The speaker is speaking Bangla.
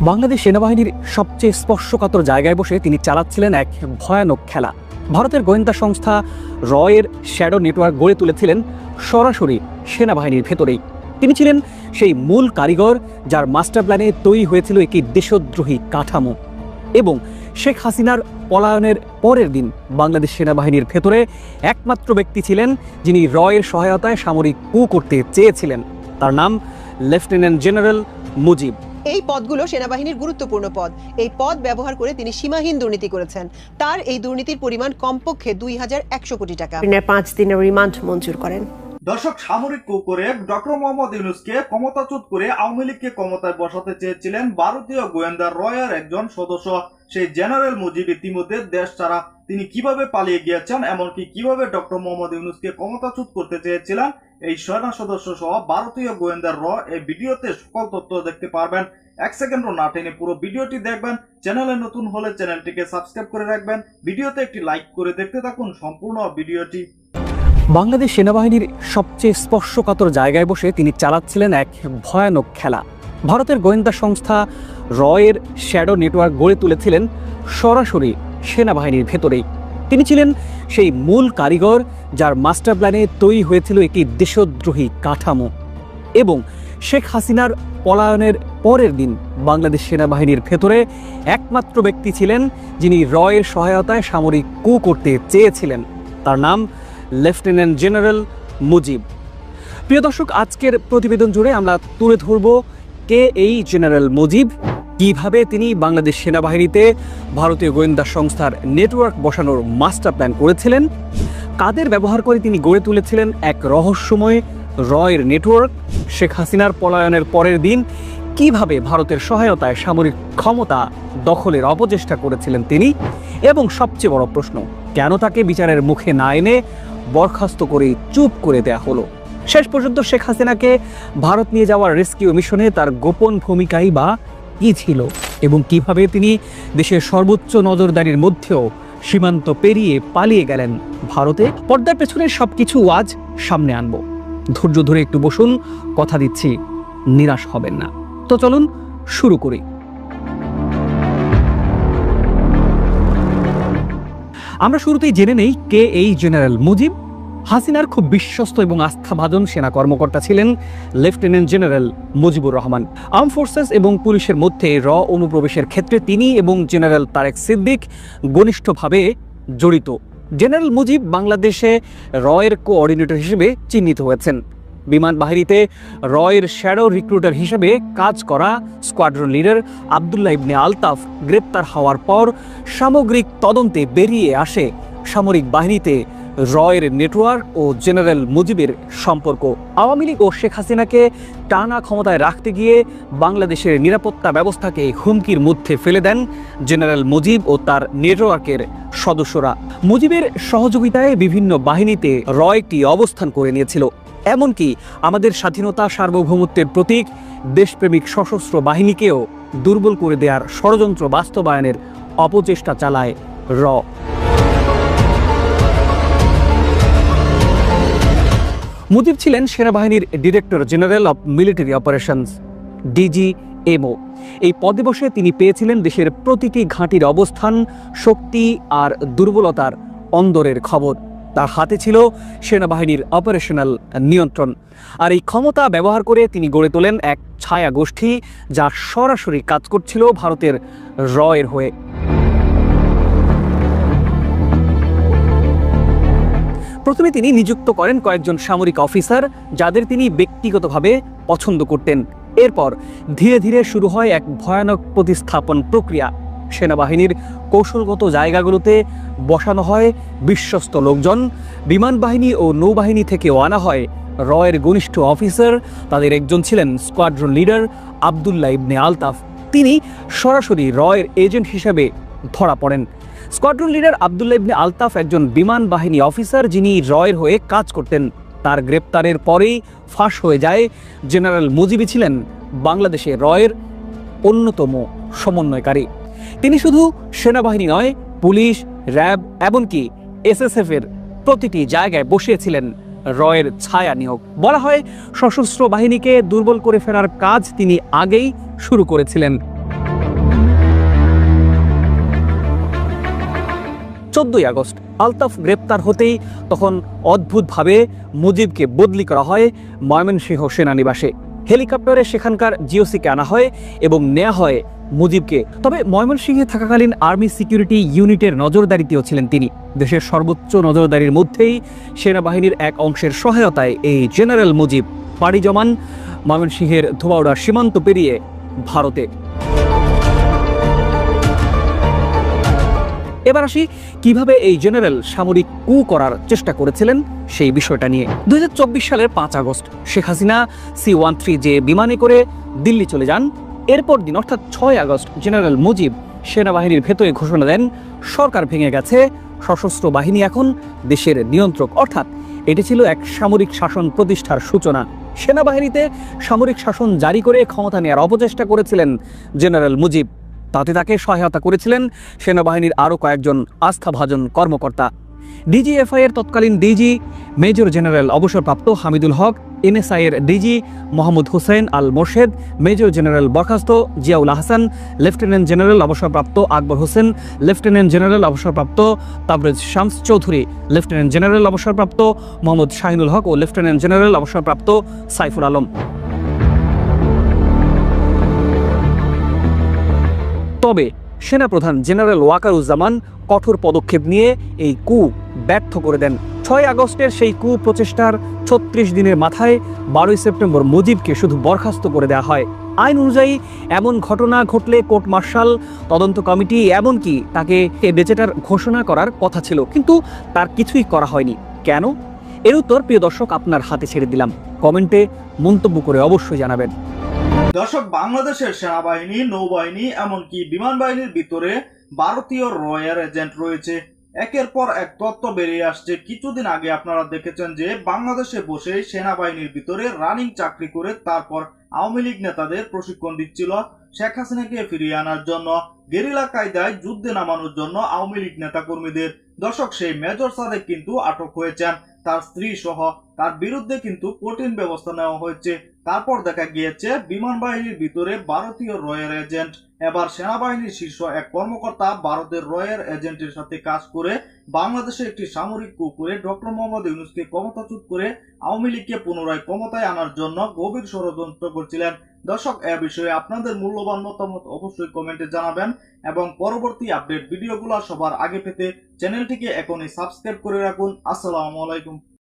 বাংলাদেশ সেনাবাহিনীর সবচেয়ে স্পর্শকাতর জায়গায় বসে তিনি চালাচ্ছিলেন এক ভয়ানক খেলা। ভারতের গোয়েন্দা সংস্থা রয়ের শ্যাডো নেটওয়ার্ক গড়ে তুলেছিলেন সরাসরি সেনাবাহিনীর ভেতরেই। তিনি ছিলেন সেই মূল কারিগর যার মাস্টার প্ল্যানে তৈরি হয়েছিল একটি দেশদ্রোহী কাঠামো। এবং শেখ হাসিনার পলায়নের পরের দিন বাংলাদেশ সেনাবাহিনীর ভেতরে একমাত্র ব্যক্তি ছিলেন যিনি রয়ের সহায়তায় সামরিক কূ করতে চেয়েছিলেন। তার নাম লেফটেন্যান্ট জেনারেল মুজিব। এই পদগুলো সেনাবাহিনীর গুরুত্বপূর্ণ পদ। এই পদ ব্যবহার করে তিনি সীমাহীন দুর্নীতি করেছেন। তার এই দুর্নীতির পরিমাণ কমপক্ষে ২১০০ কোটি টাকা। ৫ দিনের রিমান্ড মঞ্জুর করেন। দর্শক, সামরিক কূ করে ডক্টর মোহাম্মদ ইউনূসকে ক্ষমতাচ্যুত করে আওয়ামী লীগকে ক্ষমতায় বসাতে চেয়েছিলেন ভারতীয় গোয়েন্দা রয়ের একজন সদস্য। সেই জেনারেল মুজিব ইতিমধ্যে দেশ ছাড়া। তিনি কিভাবে পালিয়ে গিয়েছেন, এমনকি কিভাবে ডক্টর মোহাম্মদ ইউনূসকে ক্ষমতাচ্যুত করতে চেয়েছিলেন, এই সেনা সদস্য সহ ভারতীয় গোয়েন্দা এই ভিডিওতে সকল তথ্য দেখতে পারবেন। এক সেকেন্ডও না টেনে পুরো ভিডিওটি দেখবেন। চ্যানেলে নতুন হলে চ্যানেলটিকে সাবস্ক্রাইব করে রাখবেন। ভিডিওতে একটি লাইক করে দেখতে থাকুন সম্পূর্ণ ভিডিওটি। বাংলাদেশ সেনাবাহিনীর সবচেয়ে স্পর্শকাতর জায়গায় বসে তিনি চালাচ্ছিলেন এক ভয়ানক খেলা। ভারতের গোয়েন্দা সংস্থা রয়ের শ্যাডো নেটওয়ার্ক গড়ে তুলেছিলেন সরাসরি সেনাবাহিনীর ভেতরেই। তিনি ছিলেন সেই মূল কারিগর যার মাস্টার প্ল্যানে তৈরি হয়েছিল একটি দেশদ্রোহী কাঠামো। এবং শেখ হাসিনার পলায়নের পরের দিন বাংলাদেশ সেনাবাহিনীর ভেতরে একমাত্র ব্যক্তি ছিলেন যিনি রয়ের সহায়তায় সামরিক কূ করতে চেয়েছিলেন। তার নাম লেফটেন্যান্ট জেনারেল মুজিব। প্রিয় দর্শক, আজকের প্রতিবেদন জুড়ে আমরা তুলে ধরব কে এই জেনারেল মুজিব, কিভাবে তিনি বাংলাদেশ সেনাবাহিনীতে ভারতীয় গোয়েন্দা সংস্থার নেটওয়ার্ক বসানোর মাস্টার প্ল্যান করেছিলেন, কাদের ব্যবহার করে তিনি গড়ে তুলেছিলেন এক রহস্যময় রয়ের নেটওয়ার্ক, শেখ হাসিনার পলায়নের পরের দিন কিভাবে ভারতের সহায়তায় সামরিক ক্ষমতা দখলের অপচেষ্টা করেছিলেন তিনি, এবং সবচেয়ে বড় প্রশ্ন, কেন তাকে বিচারের মুখে না এনে বরখাস্ত করে চুপ করে দেয়া হলো। শেষ পর্যন্ত শেখ হাসিনাকে ভারত নিয়ে যাওয়ার রেস্কিউ মিশনে তার গোপন ভূমিকাই বা কি ছিল, এবং কিভাবে তিনি দেশের সর্বোচ্চ নজরদারির মধ্যেও সীমান্ত পেরিয়ে পালিয়ে গেলেন ভারতে। পর্দার পেছনের সবকিছু আজ সামনে আনবো। ধৈর্য ধরে একটু বসুন, কথা দিচ্ছি নিরাশ হবেন না। তো চলুন শুরু করি। আমরা শুরুতেই জেনে নেই কে এই জেনারেল মুজিব। হাসিনার খুব বিশ্বস্ত এবং আস্থাভাজন সেনা কর্মকর্তা ছিলেন lieutenant general Mujibur Rahman. Arm forces এবং পুলিশের মধ্যে অনুপ্রবেশের ক্ষেত্রে তিনি এবং জেনারেল তারেক সিদ্দিক ঘনিষ্ঠভাবে জড়িত। জেনারেল মুজিব বাংলাদেশে রয়ের কোঅর্ডিনেটর হিসেবে চিহ্নিত হয়েছেন। বিমান বাহিনীতে রয়ের শ্যাডো রিক্রুটার হিসেবে কাজ করা স্কোয়াড্রন লিডার আবদুল্লাহ ইবনে আলতাফ গ্রেপ্তার হওয়ার পর সামগ্রিক তদন্তে বেরিয়ে আসে সামরিক বাহিনীতে রয়ের নেটওয়ার্ক ও জেনারেল মুজিবের সম্পর্ক। আওয়ামী লীগ ও শেখ হাসিনাকে টানা ক্ষমতায় রাখতে গিয়ে বাংলাদেশের নিরাপত্তা ব্যবস্থাকে হুমকির মধ্যে ফেলে দেন জেনারেল মুজিব ও তার নেটওয়ার্কের সদস্যরা। মুজিবের সহযোগিতায় বিভিন্ন বাহিনীতে রয়টি অবস্থান করে নিয়েছিল। এমনকি আমাদের স্বাধীনতা সার্বভৌমত্বের প্রতীক দেশপ্রেমিক সশস্ত্র বাহিনীকেও দুর্বল করে দেওয়ার ষড়যন্ত্র বাস্তবায়নের অপচেষ্টা চালায় র। মুজিব ছিলেন সেনাবাহিনীর director general of military operations, DGMO. এই পদে বসে তিনি পেয়েছিলেন দেশের প্রতিটি ঘাঁটির অবস্থান, শক্তি আর দুর্বলতার অন্দরের খবর। তার হাতে ছিল সেনাবাহিনীর অপারেশনাল নিয়ন্ত্রণ। আর এই ক্ষমতা ব্যবহার করে তিনি গড়ে তোলেন এক ছায়া গোষ্ঠী যা সরাসরি কাজ করছিল ভারতের রয়ের হয়ে। প্রথমে তিনি নিযুক্ত করেন কয়েকজন সামরিক অফিসার যাদের তিনি ব্যক্তিগতভাবে পছন্দ করতেন। এরপর ধীরে ধীরে শুরু হয় এক ভয়ানক প্রতিস্থাপন প্রক্রিয়া। সেনাবাহিনীর কৌশলগত জায়গাগুলোতে বসানো হয় বিশ্বস্ত লোকজন। বিমান বাহিনী ও নৌবাহিনী থেকেও আনা হয় রয়ের ঘনিষ্ঠ অফিসার। তাদের একজন ছিলেন স্কোয়াড্রন লিডার আবদুল্লাহ ইবনে আলতাফ। তিনি সরাসরি রয়ের এজেন্ট হিসেবে ধরা পড়েন। স্কোয়াড্রন লিডার আবদুল্লাহ ইবনে আলতাফ একজন বিমান বাহিনী অফিসার যিনি রয়ের হয়ে কাজ করতেন। তার গ্রেপ্তারের পরেই ফাঁস হয়ে যায় জেনারেল মুজিবই ছিলেন বাংলাদেশে রয়ের অন্যতম সমন্বয়কারী। তিনি শুধু সেনাবাহিনী নয়, পুলিশ, র্যাব, এমনকি এসএসএফ এর প্রতিটি জায়গায় বসিয়েছিলেন রয়ের ছায়া নিয়োগ। বলা হয় সশস্ত্র বাহিনীকে দুর্বল করে ফেলার কাজ তিনি আগেই শুরু করেছিলেন। 14ই আগস্ট আলতাফ গ্রেপ্তার হতেই তখন অদ্ভুতভাবে মুজিবকে বদলি করা হয় ময়মনসিংহ সেনানিবাসে। হেলিকপ্টারে সেখানকার জিওসিকে আনা হয় এবং নেওয়া হয় মুজিবকে। তবে ময়মনসিংহে থাকাকালীন আর্মি সিকিউরিটি ইউনিটের নজরদারিতেও ছিলেন তিনি। দেশের সর্বোচ্চ নজরদারির মধ্যেই সেনাবাহিনীর এক অংশের সহায়তায় এই জেনারেল মুজিব পাড়ি জমান ময়মনসিংহের ধোবাউড়া সীমান্ত পেরিয়ে ভারতে। এবার আসি কিভাবে এই জেনারেল সামরিক কু করার চেষ্টা করেছিলেন সেই বিষয়টা নিয়ে। 2024 সালের 5 আগস্ট শেখ হাসিনা C-13 যে বিমানে করে দিল্লি চলে যান। এরপর দিন অর্থাৎ 6 আগস্ট জেনারেল মুজিব সেনাবাহিনীর ভেতরে ঘোষণা দেন সরকার ভেঙে গেছে, সশস্ত্র বাহিনী এখন দেশের নিয়ন্ত্রক। অর্থাৎ এটি ছিল এক সামরিক শাসন প্রতিষ্ঠার সূচনা। সেনাবাহিনীতে সামরিক শাসন জারি করে ক্ষমতা নেওয়ার অপচেষ্টা করেছিলেন জেনারেল মুজিব। তাতে তাকে সহায়তা করেছিলেন সেনাবাহিনীর আরও কয়েকজন আস্থাভাজন কর্মকর্তা। ডিজিএফআই এর তৎকালীন ডিজি মেজর জেনারেল অবসরপ্রাপ্ত হামিদুল হক, এনএসআই এর ডিজি মোহাম্মদ হোসেন আল মোর্শেদ, মেজর জেনারেল বরখাস্ত জিয়াউল আহসান, লেফটেন্যান্ট জেনারেল অবসরপ্রাপ্ত আকবর হোসেন, লেফটেন্যান্ট জেনারেল অবসরপ্রাপ্ত তাবরেজ শামস চৌধুরী, লেফটেন্যান্ট জেনারেল অবসরপ্রাপ্ত মোহাম্মদ শাহিনুল হক ও লেফটেন্যান্ট জেনারেল অবসরপ্রাপ্ত সাইফুল আলম। তবে সেনাপ্রধান জেনারেল ওয়াকারুজ্জামান কঠোর পদক্ষেপ নিয়ে এই কু ব্যর্থ করে দেন। 6 আগস্টের সেই কু প্রচেষ্টার 36 দিনের মাথায় 12ই সেপ্টেম্বর মুজিবকে শুধু বরখাস্ত করে দেওয়া হয়। আইন অনুযায়ী এমন ঘটনা ঘটলে কোর্ট মার্শাল, তদন্ত কমিটি, এমনকি তাকে ডেচেটার ঘোষণা করার কথা ছিল, কিন্তু তার কিছুই করা হয়নি। কেন? এর উত্তর প্রিয় দর্শক আপনার হাতে ছেড়ে দিলাম। কমেন্টে মন্তব্য করে অবশ্যই জানাবেন। দর্শক, বাংলাদেশের সেনাবাহিনী, নৌবাহিনী, এমনকি বিমান বাহিনীর ভিতরে ভারতীয় রয়্যাল এজেন্ট রয়েছে। একের পর এক তথ্য বেরিয়ে আসছে। কিছুদিন আগে আপনারা দেখেছেন যে বাংলাদেশে বসে সেনাবাহিনীর ভিতরে রানিং চাকরি করে তারপর আওয়ামী লীগ নেতাদের প্রশিক্ষণ দিচ্ছিল শেখ হাসিনাকে ফিরিয়ে আনার জন্য, গেরিলা কায়দায় যুদ্ধে নামানোর জন্য আওয়ামী লীগ নেতা কর্মীদের। দর্শক, সেই মেজর সাদেক কিন্তু আটক হয়েছেন, তার স্ত্রী সহ। তার বিরুদ্ধে কিন্তু কঠিন ব্যবস্থা নেওয়া হয়েছে। তারপর দেখা গিয়েছে বিমান বাহিনীর ভিতরে ভারতীয় রয়্যাল এজেন্ট। এবার সেনাবাহিনীর শীর্ষ এক কর্মকর্তা ভারতের রয়্যাল এজেন্টের সাথে কাজ করে বাংলাদেশে একটি সামরিক কূ করে ডক্টর মোহাম্মদ ইউনূসকে ক্ষমতাচ্যুত করে আওয়ামী লীগকে পুনরায় ক্ষমতায় আনার জন্য গভীর ষড়যন্ত্র করছিলেন। দর্শক, এ বিষয়ে আপনাদের মূল্যবান মতামত অবশ্যই কমেন্টে জানাবেন এবং পরবর্তী আপডেট ভিডিওগুলো সবার আগে পেতে চ্যানেলটিকে এখনই সাবস্ক্রাইব করে রাখুন। আসসালামু আলাইকুম।